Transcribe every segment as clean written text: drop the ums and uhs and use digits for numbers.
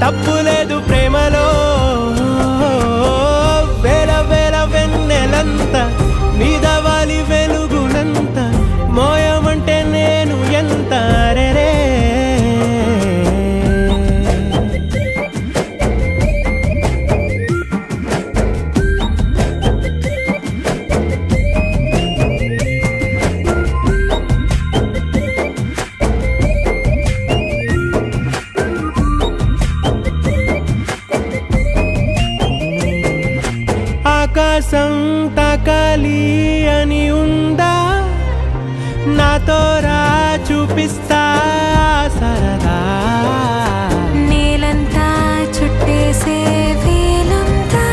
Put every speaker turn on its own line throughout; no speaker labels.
తప్పు లేదు ప్రేమలో. వేల వేల వెన్నెలంత మీద వాలి వెలుగునంత మోయమంటే నేను ఎంత రే. ఆకాశం తాకాలి అని ఉందా, నాతో రా చూపిస్తా సరదా.
నేలంతా చుట్టేసే వీలుందా,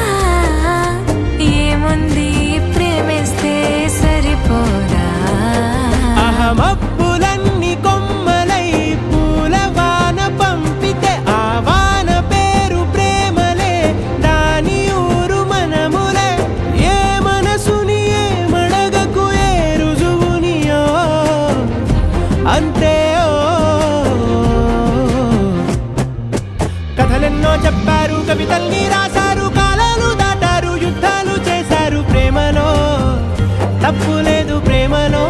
ఏముంది ప్రేమిస్తే సరిపోదా.
అహమప్పులన్నీ కొమ్మలై పూల వాన పంపితే ఆ వాన పేరు ప్రేమలే, దాని ఊరు మనములే. ఏ మనసుని ఏ మడగకు ఏ రుజువునియో అంతే. కథలెన్నో చెప్పారు, కవితల్ని రాశారు, కాలాలు దాటారు, యుద్ధాలు చేశారు ప్రేమలో. తప్పు లేదు ప్రేమలో.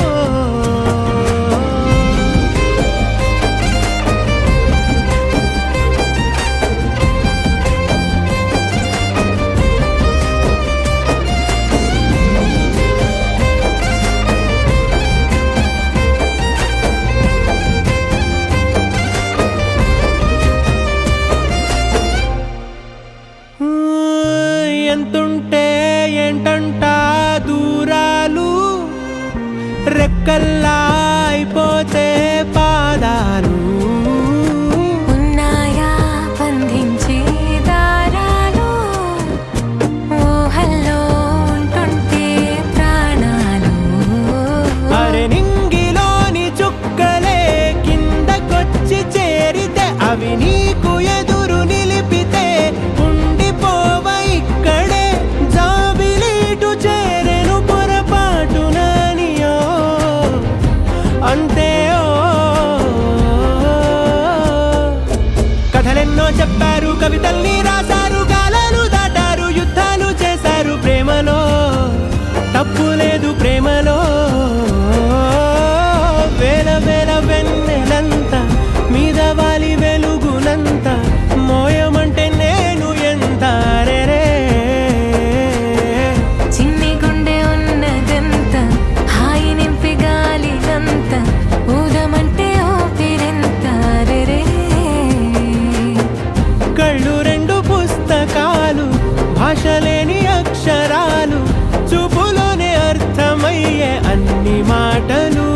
ఎంతుంటే ఏంటంట దూరాలు, రెక్కల్లా అయిపోతే పాదాలు.
ఉన్నాయా బంధించే దారాలు, ఊహల్లో ఉంటుంటే ప్రాణాలు.
అరే నింగిలోని చుక్కలే కిందకొచ్చి చేరితే, అవి నీకు ఎదురు నిలిపితే ఉండిపోవ ఇక్కడే. జాబిలీటు చేరెను పొరపాటుననియో అంతే. కథలెన్నో చెప్పారు, కవితల్ని రాశారు, కాలాలు దాటారు, యుద్ధాలు చేశారు ప్రేమలో. తప్పు లేదు ప్రేమలో. వేల వేల వెన్నెలంత మీద వాలి వెలుగునంత మోయమంటే నేను ఎంత రే.
చిన్ని గుండె ఉన్నదంత హాయి నింపి గాలినంత ఊదమంటే ఊపిరెంత రే.
కళ్ళు రెండు పుస్తకాలు, భాష లేని అక్షరాలు, చూపులోనే అర్థమయ్యే అన్ని మాటలు.